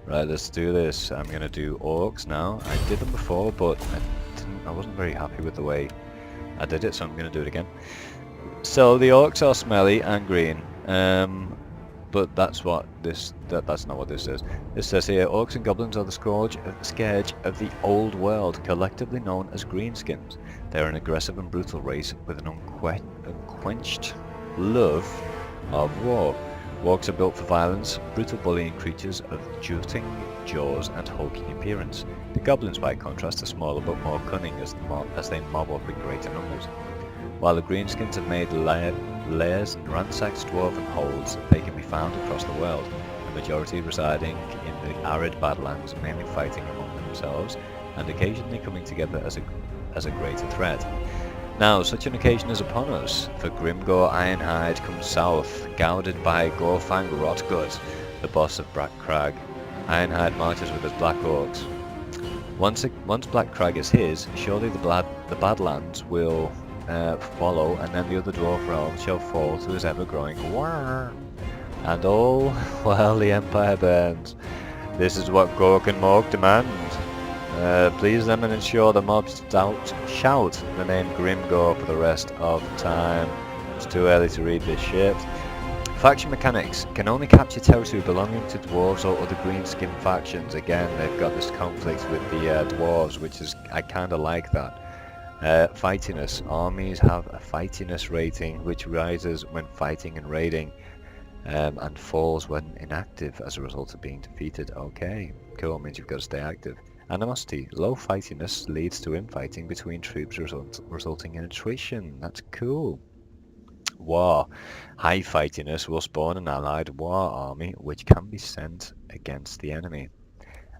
Right, let's do this. I'm gonna do Orks now. I did them before, but I wasn't very happy with the way I did it, so I'm gonna do it again. So the Orks are smelly and green, but that's what that's not what this says. This says here, Orcs and Goblins are the scourge of the old world, collectively known as Greenskins. They are an aggressive and brutal race with an unquenched love of war. Orcs are built for violence, brutal bullying creatures of jutting jaws and hulking appearance. The Goblins, by contrast, are smaller but more cunning as they mob up in greater numbers. While the Greenskins have made lairs and ransacked dwarven holds, they can be found across the world, the majority residing in the arid Badlands, mainly fighting among themselves and occasionally coming together as a greater threat. Now, such an occasion is upon us, for Grimgor Ironhide comes south, guided by Gorfang Rotgut, the boss of Black Crag. Ironhide marches with his Black Orcs. Once Black Crag is his, surely the Badlands will follow, and then the other dwarf realms shall fall to his ever-growing war. And all while the Empire burns. This is what Gork and Mork demand. Please them and ensure the mobs shout the name Grimgor for the rest of time. It's too early to read this shit. Faction mechanics can only capture territory belonging to dwarves or other greenskin factions. Again, they've got this conflict with the dwarves, which is, I kinda like that. Fightiness. Armies have a fightiness rating which rises when fighting and raiding, and falls when inactive as a result of being defeated. Okay, cool, means you've got to stay active. Animosity. Low fightiness leads to infighting between troops resulting in attrition. That's cool. War. High fightiness will spawn an allied war army which can be sent against the enemy.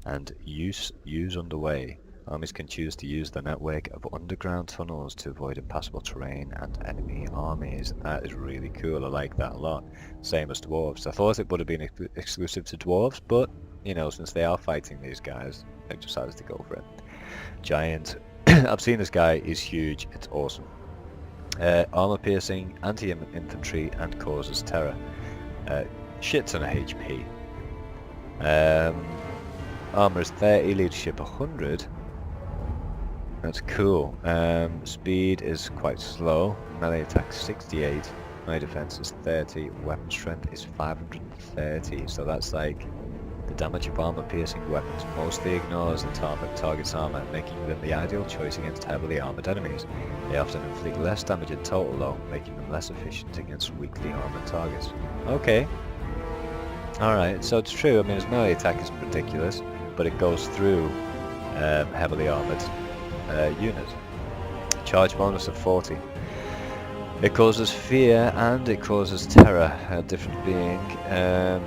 And use underway. Armies can choose to use the network of underground tunnels to avoid impassable terrain and enemy armies. That is really cool. I like that a lot. Same as dwarves. I thought it would have been exclusive to dwarves, but you know, since they are fighting these guys, they've decided to go for it. Giant. I've seen this guy. He's huge. It's awesome. Armor piercing, anti-infantry, and causes terror. Shit ton of HP. Armor is 30, leadership 100. That's cool. Speed is quite slow. Melee attack 68. Melee defense is 30. Weapon strength is 530. So that's like the damage of armor piercing weapons mostly ignores the target's armor, making them the ideal choice against heavily armored enemies. They often inflict less damage in total though, making them less efficient against weakly armored targets. Okay. Alright, so it's true. I mean, his melee attack isn't ridiculous, but it goes through heavily armored units. Charge bonus of 40. It causes fear and it causes terror. A different being.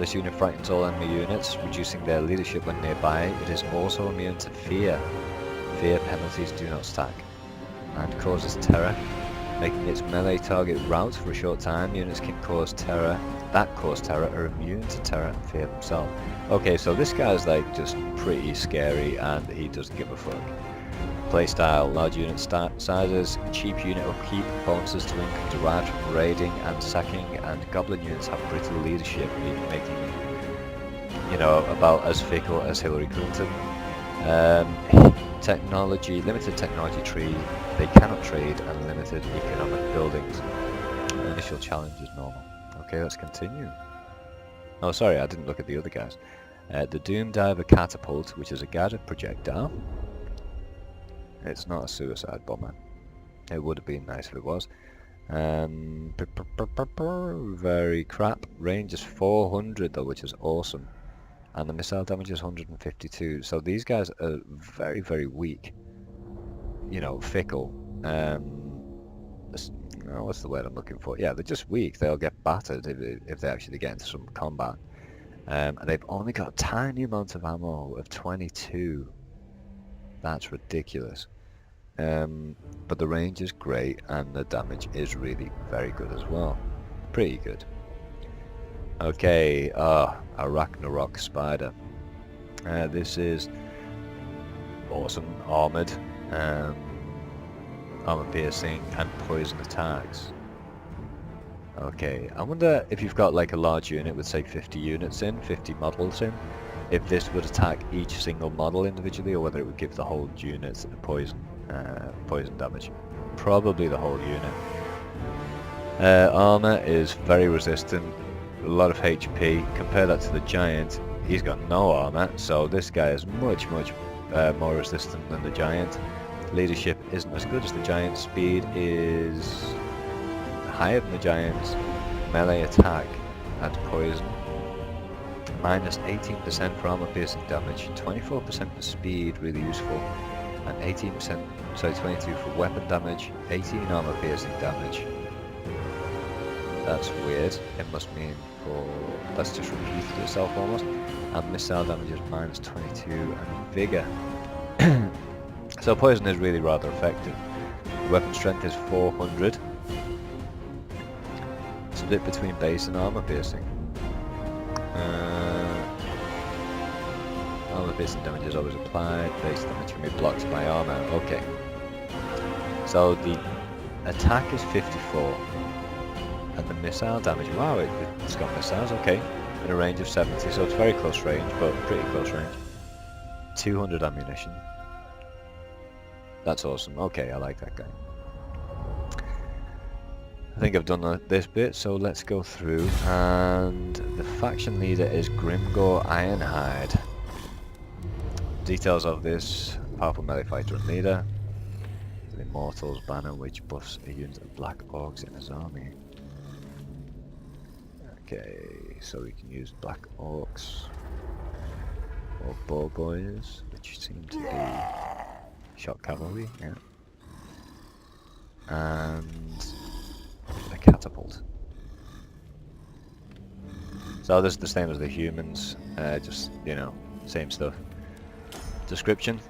This unit frightens all enemy units, reducing their leadership when nearby. It is also immune to fear. Fear penalties do not stack. And causes terror, making its melee target rout for a short time. Units that cause terror are immune to terror and fear themselves. Okay, so this guy's like just pretty scary and he doesn't give a fuck. Playstyle, large unit sizes, cheap unit upkeep, bonuses to income derived from raiding and sacking, and goblin units have brittle leadership, making them, you know, about as fickle as Hillary Clinton. Limited technology tree, they cannot trade, and limited economic buildings. Initial challenge is normal. Okay, let's continue. Oh, sorry, I didn't look at the other guys. The Doom Diver Catapult, which is a guided projectile. It's not a suicide bomber. It would have been nice if it was. Very crap. Range is 400 though, which is awesome. And the missile damage is 152. So these guys are very, very weak. You know, fickle. What's the word I'm looking for? Yeah, they're just weak. They'll get battered if they actually get into some combat. And they've only got a tiny amount of ammo of 22. That's ridiculous. But the range is great and the damage is really very good as well. Pretty good. Okay, a Ragnarok Spider. This is awesome. Armoured, armour piercing and poison attacks. Okay, I wonder if you've got like a large unit with say 50 units in, 50 models in, if this would attack each single model individually, or whether it would give the whole unit poison damage. Probably the whole unit. Armor is very resistant, a lot of HP. Compare that to the giant, he's got no armor, so this guy is much more resistant than the giant. Leadership isn't as good as the giant. Speed is higher than the giant's. Melee attack and poison. Minus 18% for armor piercing damage, 24% for speed, really useful, and 22 for weapon damage, 18 armor piercing damage. That's weird. It must mean that's just repeated itself almost. And missile damage is minus 22, and vigor. So poison is really rather effective. Weapon strength is 400. Split between base and armor piercing. Armor piercing damage is always applied. Base damage can be blocked by armor. Okay. So the attack is 54. And the missile damage, wow, it's got missiles, okay. In a range of 70, so it's very close range, but pretty close range. 200 ammunition. That's awesome. Okay, I like that guy. I think I've done this bit, so let's go through. And the faction leader is Grimgore Ironhide. Details of this: powerful melee fighter and leader. The Immortals banner, which buffs a unit of black orcs in his army. Okay, so we can use black orcs or bow boys, which seem to be shock cavalry, yeah. And a catapult. So this is the same as the humans, just, you know, same stuff. Description: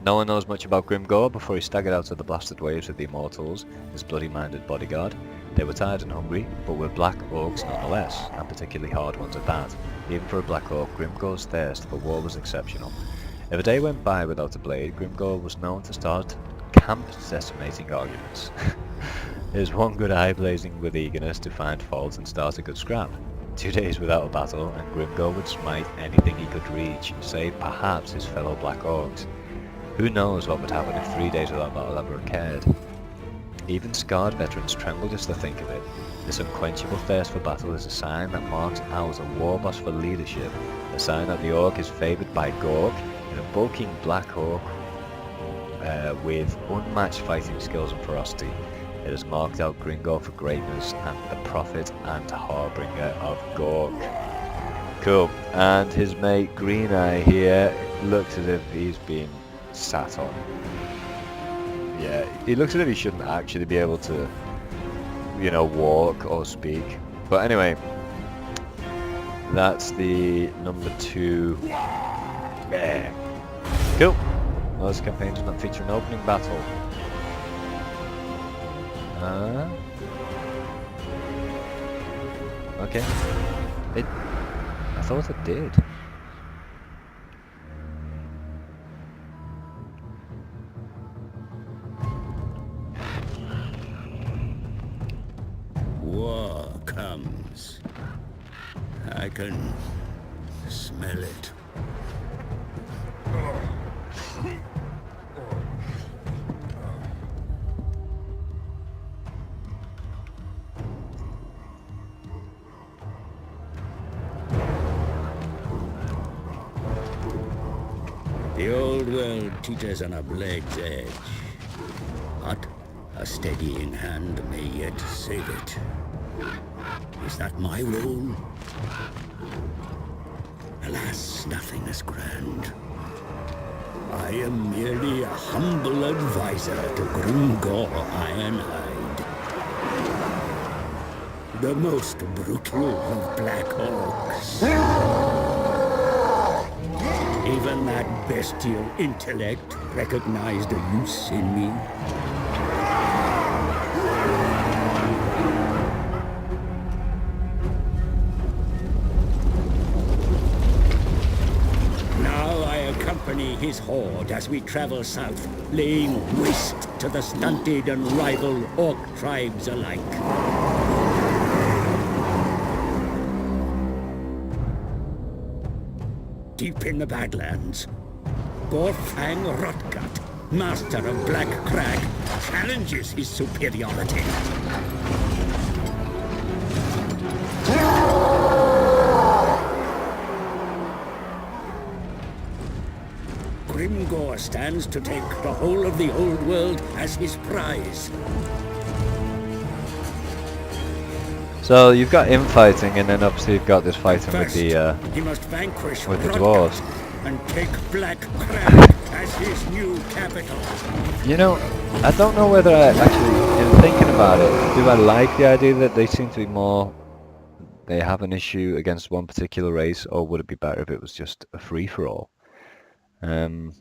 no one knows much about Grimgore before he staggered out of the blasted waves with the Immortals, his bloody-minded bodyguard. They were tired and hungry, but were black orcs nonetheless, and particularly hard ones at that. Even for a black orc, Grimgore's thirst for war was exceptional. If a day went by without a blade, Grimgore was known to start camp-decimating arguments. His one good eye blazing with eagerness to find fault and start a good scrap. 2 days without a battle, and Grimgore would smite anything he could reach, save perhaps his fellow black orcs. Who knows what would happen if 3 days without battle ever occurred? Even scarred veterans tremble just to think of it. This unquenchable thirst for battle is a sign that marks out a war boss for leadership, a sign that the orc is favoured by Gork, in a bulking black orc with unmatched fighting skills and ferocity. It has marked out Grimgore for greatness and the prophet and harbinger of Gork. Cool. And his mate Green Eye here looks as if he's been sat on. Yeah, he looks as if he shouldn't actually be able to, you know, walk or speak. But anyway, that's the number 2. Yeah. Cool. Well, this campaign does not feature an opening battle. Okay. I thought it did. War comes. I can smell it. The old world teeters on a blade's edge, but a steadying hand may yet save it. Is that my role? Alas, nothing is grand. I am merely a humble advisor to Grimgore Ironhide, the most brutal of black orcs. Even that bestial intellect recognized a use in me. Now I accompany his horde as we travel south, laying waste to the stunted and rival orc tribes alike. deep in the Badlands. Gorfang Rotgut, master of Black Crag, challenges his superiority. Grimgor stands to take the whole of the old world as his prize. So you've got infighting, and then obviously you've got this fighting with First, the he must vanquish with the Rotgut dwarves. and take Black Crag as his new capital. You know, I don't know whether I actually, in thinking about it, do I like the idea that they seem to be more, they have an issue against one particular race, or would it be better if it was just a free-for-all? I'm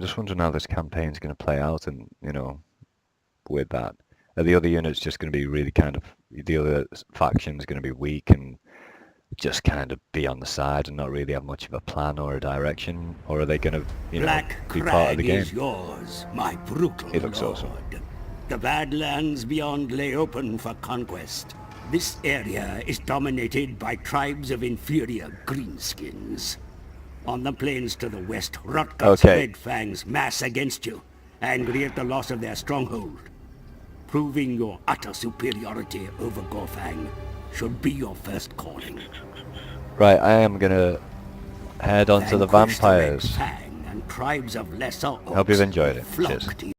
just wondering how this campaign's going to play out, and, you know, with that. Are the other units just going to be really kind of, the other faction's going to be weak and just kind of be on the side and not really have much of a plan or a direction, or are they going to, you know, be part of the game? Is yours, my brutal It looks lord. awesome. The Badlands beyond lay open for conquest. This area is dominated by tribes of inferior greenskins. On the plains to the west, Rotgut's red fangs mass against you, angry at the loss of their stronghold. Proving your utter superiority over Gorfang should be your first calling. Right, I am gonna head on to the Vanquish the Red vampires. Fang and tribes of lesser Hope you've orcs enjoyed it. flock Cheers. to